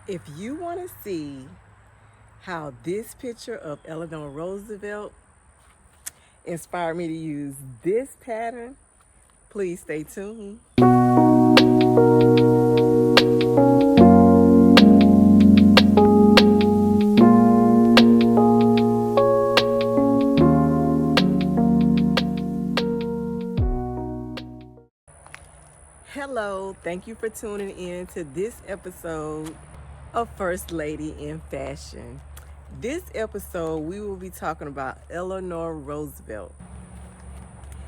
If you want to see how this picture of Eleanor Roosevelt inspired me to use this pattern, please stay tuned. Hello, thank you for tuning in to this episode of First Lady in Fashion. This episode, we will be talking about Eleanor Roosevelt.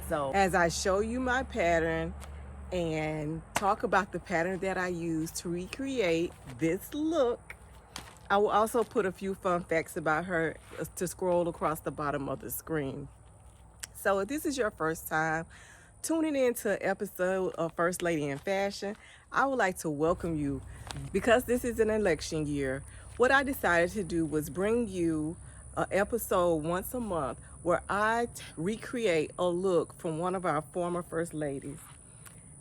So, as I show you my pattern and talk about the pattern that I use to recreate this look, I will also put a few fun facts about her to scroll across the bottom of the screen. So, if this is your first time tuning in to an episode of First Lady in Fashion, I would like to welcome you. Because this is an election year, what I decided to do was bring you an episode once a month where I recreate a look from one of our former First Ladies.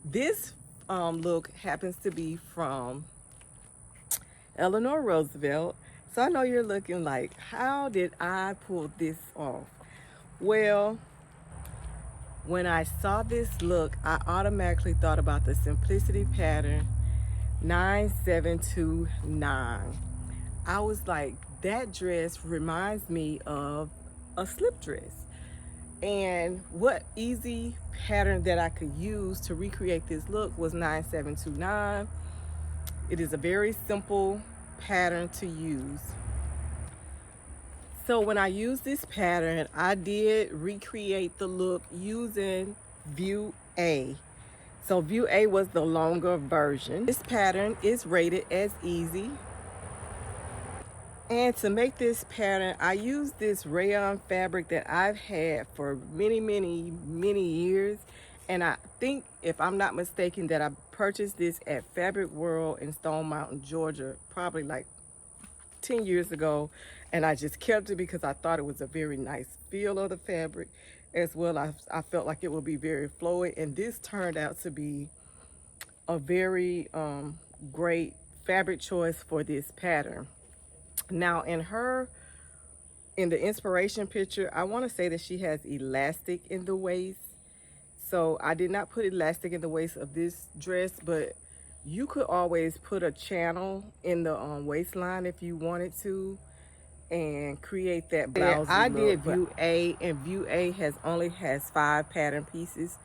This look happens to be from Eleanor Roosevelt. So I know you're looking like, how did I pull this off? Well, when I saw this look, I automatically thought about the Simplicity pattern 9729. I was like, that dress reminds me of a slip dress. And what easy pattern that I could use to recreate this look was 9729. It is a very simple pattern to use. So when I used this pattern, I did recreate the look using View A. So View A was the longer version. This pattern is rated as easy. And to make this pattern, I used this rayon fabric that I've had for many years. And I think, if I'm not mistaken, that I purchased this at Fabric World in Stone Mountain, Georgia, probably like 10 years ago. And I just kept it because I thought it was a very nice feel of the fabric. As well, I felt like it would be very flowy, and this turned out to be a very great fabric choice for this pattern. Now, in the inspiration picture, I want to say that she has elastic in the waist. So I did not put elastic in the waist of this dress, but you could always put a channel in the waistline if you wanted to, and create that blouse. I did View A, and View A only has 5 pattern pieces.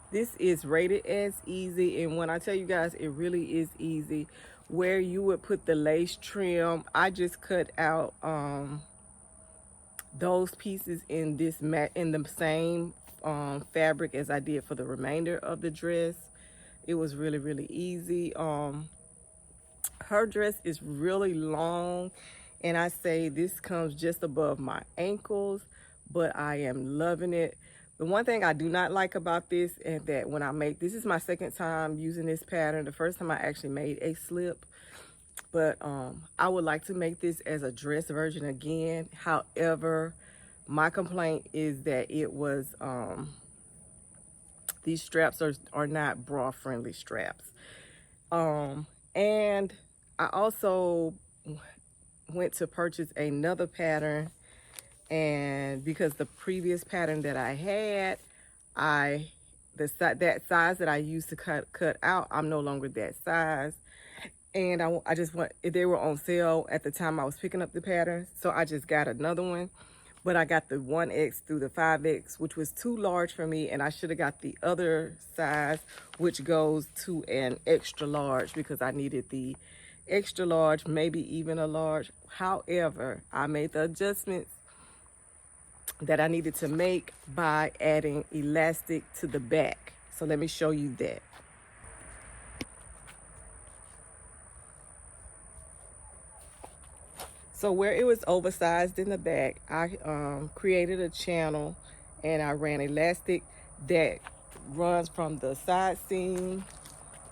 This is rated as easy, and when I tell you guys, it really is easy. Where you would put the lace trim, I just cut out those pieces in the same fabric as I did for the remainder of the dress. It was really easy. Her dress is really long, and I say this comes just above my ankles, but I am loving it. The one thing I do not like about this is that this is my second time using this pattern. The first time I actually made a slip, but I would like to make this as a dress version again. However, my complaint is that these straps are not bra friendly straps. And I also went to purchase another pattern, and because the previous pattern that I had, that size that I used to cut out, I'm no longer that size. And they were on sale at the time I was picking up the pattern, so I just got another one. But I got the 1X through the 5X, which was too large for me, and I should have got the other size, which goes to an extra large, because I needed the extra large, maybe even a large. However, I made the adjustments that I needed to make by adding elastic to the back. So let me show you that. So where it was oversized in the back, I created a channel, and I ran elastic that runs from the side seam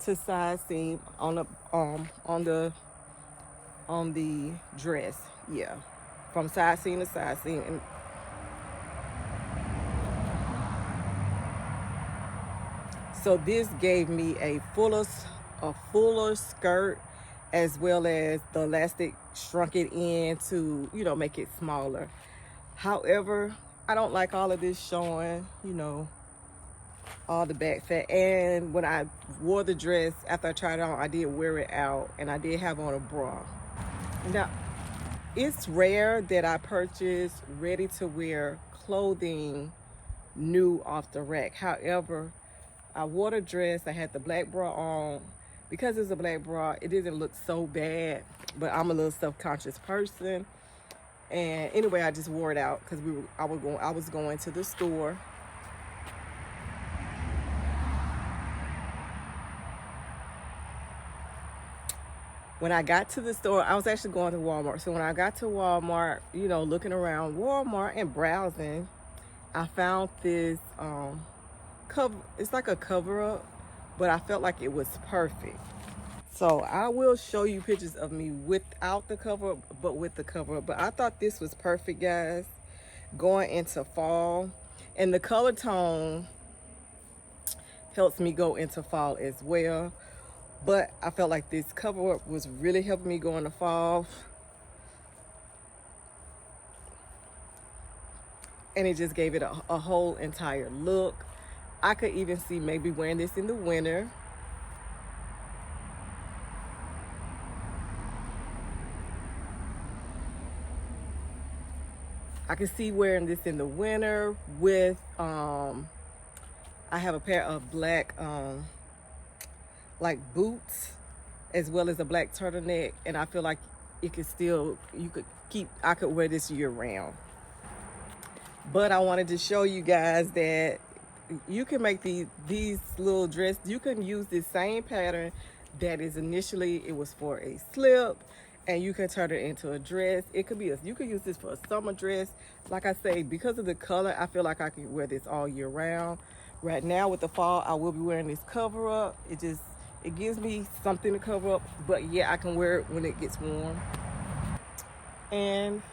to side seam on the dress. Yeah, from side seam to side seam. And so this gave me a fuller skirt, as well as the elastic shrunk it in to, you know, make it smaller. However, I don't like all of this showing, you know, all the back fat. And when I wore the dress, after I tried it on, I did wear it out, and I did have on a bra. Now, it's rare that I purchase ready-to-wear clothing new off the rack. However, I wore the dress, I had the black bra on. Because it's a black bra, it didn't look so bad, but I'm a little self-conscious person. And anyway, I just wore it out because I was going to the store. When I got to the store, I was actually going to Walmart. So when I got to Walmart, you know, looking around Walmart and browsing, I found this cover. It's like a cover up, but I felt like it was perfect. So I will show you pictures of me without the cover up, but with the cover up. But I thought this was perfect, guys, going into fall. And the color tone helps me go into fall as well. But I felt like this cover up was really helping me go into fall. And it just gave it a whole entire look. I could even see maybe wearing this in the winter. I can see wearing this in the winter with, I have a pair of black, like boots, as well as a black turtleneck. And I feel like it could still, I could wear this year round. But I wanted to show you guys that you can make these little dresses. You can use this same pattern that is initially, it was for a slip, and you can turn it into a dress. It could be you could use this for a summer dress. Like I say, because of the color, I feel like I can wear this all year round. Right now with the fall, I will be wearing this cover up. It gives me something to cover up, but yeah, I can wear it when it gets warm. And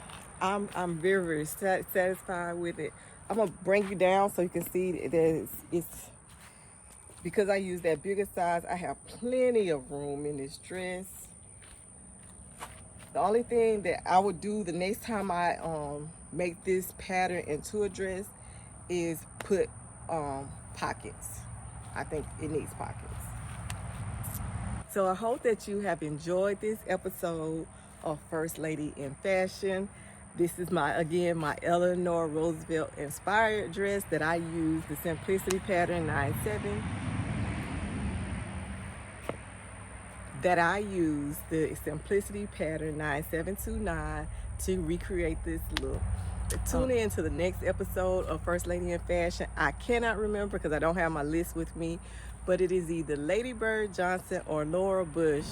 I'm very, very satisfied with it. I'm gonna bring you down so you can see that it's because I use that bigger size, I have plenty of room in this dress. The only thing that I would do the next time I make this pattern into a dress is put pockets. I think it needs pockets. So I hope that you have enjoyed this episode of First Lady in Fashion. This is my Eleanor Roosevelt inspired dress that I use the Simplicity Pattern 97. That I use the Simplicity Pattern 9729 to recreate this look. Tune in to the next episode of First Lady in Fashion. I cannot remember because I don't have my list with me, but it is either Lady Bird Johnson or Laura Bush.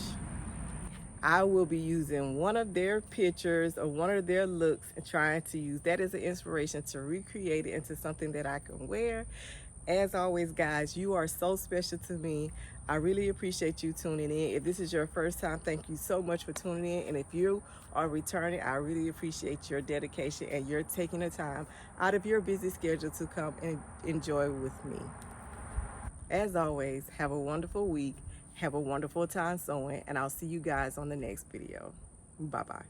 I will be using one of their pictures or one of their looks and trying to use that as an inspiration to recreate it into something that I can wear. As always, guys, you are so special to me. I really appreciate you tuning in. If this is your first time, thank you so much for tuning in. And if you are returning, I really appreciate your dedication and your taking the time out of your busy schedule to come and enjoy with me. As always, have a wonderful week. Have a wonderful time sewing, and I'll see you guys on the next video. Bye-bye.